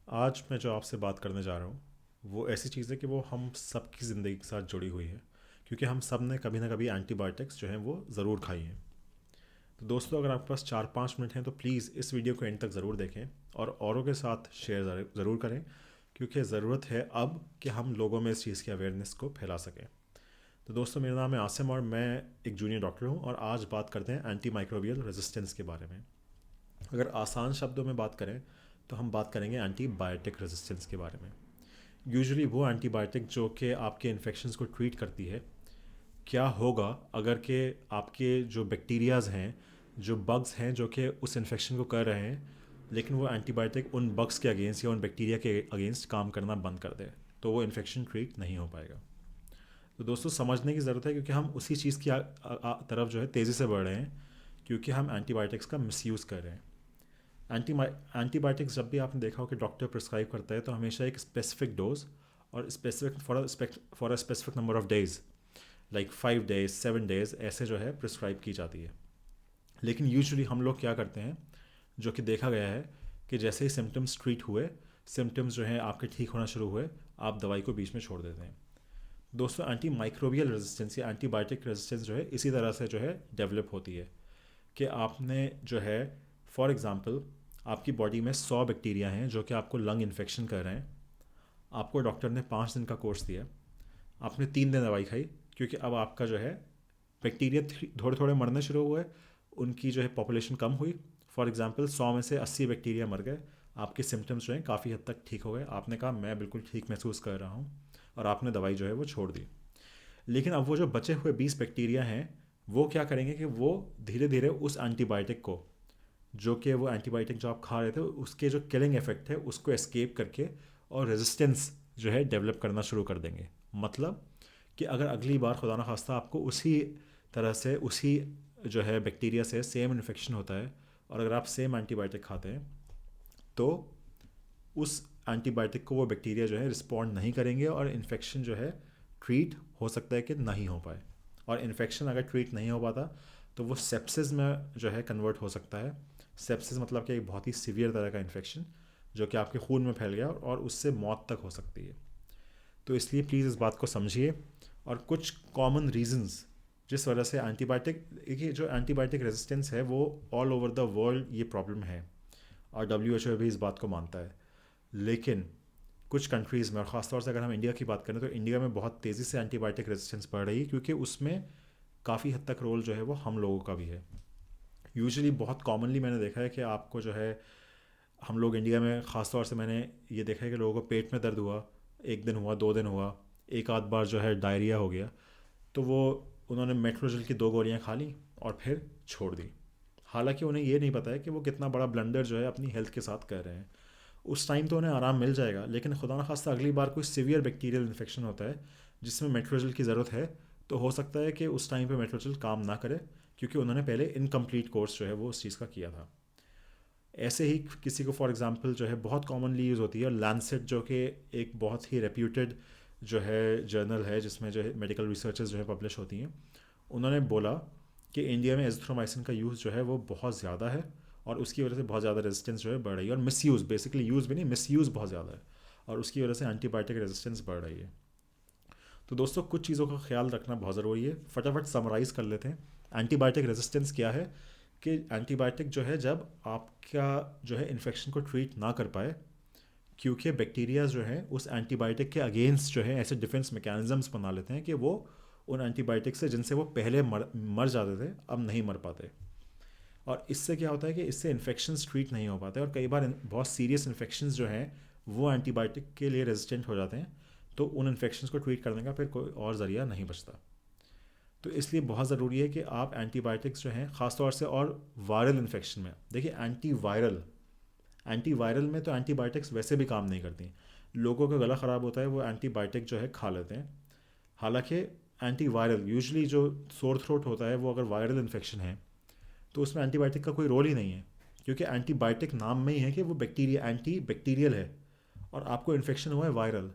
आज मैं जो आपसे बात करने जा रहा हूँ वो ऐसी चीज़ है कि वो हम सब की ज़िंदगी के साथ जुड़ी हुई है, क्योंकि हम सब ने कभी ना कभी एंटीबायोटिक्स जो हैं वो ज़रूर खाई हैं। तो दोस्तों, अगर आपके पास 4-5 मिनट हैं तो प्लीज़ इस वीडियो को एंड तक ज़रूर देखें और औरों के साथ शेयर ज़रूर करें, क्योंकि ज़रूरत है अब कि हम लोगों में इस चीज़ की अवेयरनेस को फैला सकें। तो दोस्तों, मेरा नाम है आसिम और मैं एक जूनियर डॉक्टर हूँ और आज बात करते हैं एंटी माइक्रोबियल रेजिस्टेंस के बारे में। अगर आसान शब्दों में बात करें तो हम बात करेंगे एंटीबायोटिक रेजिस्टेंस के बारे में। यूजुअली वो एंटीबायोटिक जो कि आपके इन्फेक्शंस को ट्रीट करती है, क्या होगा अगर के आपके जो बैक्टीरियाज़ हैं, जो बग्स हैं जो कि उस इन्फेक्शन को कर रहे हैं, लेकिन वो एंटीबायोटिक उन बग्स के अगेंस्ट या उन बैक्टीरिया के अगेंस्ट काम करना बंद कर दे, तो वो इन्फेक्शन ट्रीट नहीं हो पाएगा। तो दोस्तों, समझने की ज़रूरत है, क्योंकि हम उसी चीज़ की तरफ जो है तेज़ी से बढ़ रहे हैं, क्योंकि हम एंटीबायोटिक्स का मिसयूज़ कर रहे हैं। एंटी एंटीबायोटिक्स जब भी आपने देखा हो कि डॉक्टर प्रिस्क्राइब करता है तो हमेशा एक स्पेसिफिक डोज और specific for a specific number of days, like 5 days 7 days ऐसे जो है प्रिस्क्राइब की जाती है। लेकिन यूजुअली हम लोग क्या करते हैं, जो कि देखा गया है, कि जैसे ही सिम्टम्स ट्रीट हुए, सिम्टम्स जो हैं आपके ठीक होना शुरू हुए, आप दवाई को बीच में छोड़ देते हैं। दोस्तों, एंटी माइक्रोबियल रेजिस्टेंस या एंटीबायोटिक रेजिस्टेंस जो है इसी तरह से जो है डेवलप होती है कि आपने जो है, फॉर एग्ज़ाम्पल, आपकी बॉडी में 100 बैक्टीरिया हैं जो कि आपको लंग इन्फेक्शन कर रहे हैं। आपको डॉक्टर ने 5 दिन का कोर्स दिया, आपने 3 दिन दवाई खाई, क्योंकि अब आपका जो है बैक्टीरिया थोड़े थोड़े मरने शुरू हुए, उनकी जो है पॉपुलेशन कम हुई। फॉर एग्ज़ाम्पल, 100 में से 80 बैक्टीरिया मर गए, आपके सिम्टम्स जो हैं काफ़ी हद तक ठीक हो गए, आपने कहा मैं बिल्कुल ठीक महसूस कर रहा हूँ, और आपने दवाई जो है वो छोड़ दी। लेकिन अब वो जो बचे हुए 20 बैक्टीरिया हैं, वो क्या करेंगे कि वो धीरे धीरे उस एंटीबायोटिक को, जो कि वो एंटीबायोटिक जो आप खा रहे थे उसके जो किलिंग इफेक्ट है उसको एस्केप करके और रेजिस्टेंस जो है डेवलप करना शुरू कर देंगे। मतलब कि अगर अगली बार खुदा ना खास्ता आपको उसी तरह से उसी जो है बैक्टीरिया से सेम इन्फेक्शन होता है, और अगर आप सेम एंटीबायोटिक खाते हैं, तो उस एंटीबायोटिक को वो बैक्टीरिया जो है रिस्पॉन्ड नहीं करेंगे और इन्फेक्शन जो है ट्रीट हो सकता है कि नहीं हो पाए। और इन्फेक्शन अगर ट्रीट नहीं हो पाता तो वो सेप्सिस में जो है कन्वर्ट हो सकता है। सेप्सिस मतलब कि एक बहुत ही सीवियर तरह का इन्फेक्शन जो कि आपके खून में फैल गया और उससे मौत तक हो सकती है। तो इसलिए प्लीज़ इस बात को समझिए। और कुछ कॉमन रीजंस जिस वजह से एंटीबायोटिक, देखिए, जो एंटीबायोटिक रेजिस्टेंस है वो ऑल ओवर द वर्ल्ड ये प्रॉब्लम है, और WHO भी इस बात को मानता है। लेकिन कुछ कंट्रीज़ में, और ख़ासतौर से अगर हम इंडिया की बात करें, तो इंडिया में बहुत तेज़ी से एंटीबायोटिक रेजिस्टेंस बढ़ रही है, क्योंकि उसमें काफ़ी हद तक रोल जो है वो हम लोगों का भी है। यूजुअली बहुत कॉमनली मैंने देखा है कि आपको जो है, हम लोग इंडिया में ख़ासतौर से मैंने ये देखा है कि लोगों को पेट में दर्द हुआ, 1 दिन हुआ, 2 दिन हुआ, एक आध बार जो है डायरिया हो गया, तो वो उन्होंने मेट्रोजिल की 2 गोलियां खा ली और फिर छोड़ दी। हालांकि उन्हें ये नहीं पता है कि वो कितना बड़ा ब्लंडर जो है अपनी हेल्थ के साथ कर रहे हैं। उस टाइम तो उन्हें आराम मिल जाएगा, लेकिन खुदा न खास्ता अगली बार कोई सीवियर बैक्टीरियल इन्फेक्शन होता है जिसमें मेट्रोजिल की ज़रूरत है, तो हो सकता है कि उस टाइम पे मेट्रोजिल काम ना करे, क्योंकि उन्होंने पहले इनकम्प्लीट कोर्स जो है वो उस चीज़ का किया था। ऐसे ही किसी को, फॉर एग्जांपल, जो है बहुत कॉमनली यूज़ होती है लैंसेट, जो कि एक बहुत ही रेप्यूटेड जो है जर्नल है जिसमें जो है मेडिकल रिसर्चेज जो है पब्लिश होती हैं। उन्होंने बोला कि इंडिया में एजिथ्रोमाइसिन का यूज़ जो है वो बहुत ज़्यादा है, और उसकी वजह से बहुत ज़्यादा रेजिस्टेंस जो है बढ़ रही है, और मिसयूज़, बेसिकली यूज़ भी नहीं, मिसयूज़ बहुत ज़्यादा है, और उसकी वजह से एंटीबायोटिक रेजिस्टेंस बढ़ रही है। तो दोस्तों, कुछ चीज़ों का ख्याल रखना बहुत ज़रूरी है। फटाफट समराइज़ कर लेते हैं। एंटीबायोटिक रेजिस्टेंस क्या है, कि एंटीबायोटिक जो है जब आपका जो है इन्फेक्शन को ट्रीट ना कर पाए, क्योंकि बैक्टीरिया जो हैं उस एंटीबायोटिक के अगेंस्ट जो है ऐसे डिफेंस मैकेनिज्म्स बना लेते हैं कि वो उन एंटीबायोटिक से, जिनसे वो पहले मर जाते थे, अब नहीं मर पाते। और इससे क्या होता है कि इससे इन्फेक्शंस ट्रीट नहीं हो पाते, और कई बार बहुत सीरियस इन्फेक्शंस जो हैं वो एंटीबायोटिक के लिए रेजिस्टेंट हो जाते हैं, तो उन इन्फेक्शंस को ट्रीट करने का फिर कोई और ज़रिया नहीं बचता। तो इसलिए बहुत ज़रूरी है कि आप एंटीबायोटिक्स जो हैं ख़ासतौर से, और वायरल इन्फेक्शन में देखिए, एंटीवायरल में तो एंटीबायोटिक्स वैसे भी काम नहीं करती। लोगों का गला ख़राब होता है, वो एंटीबायोटिक जो है खा लेते हैं। हालांकि एंटीवायरल यूजुअली जो सोर थ्रोट होता है, वो अगर वायरल इन्फेक्शन है तो उसमें एंटीबायोटिक का कोई रोल ही नहीं है, क्योंकि एंटीबायोटिक नाम में ही है कि वो बैक्टीरिया, एंटी बैक्टीरियल है, और आपको इन्फेक्शन हुआ है वायरल।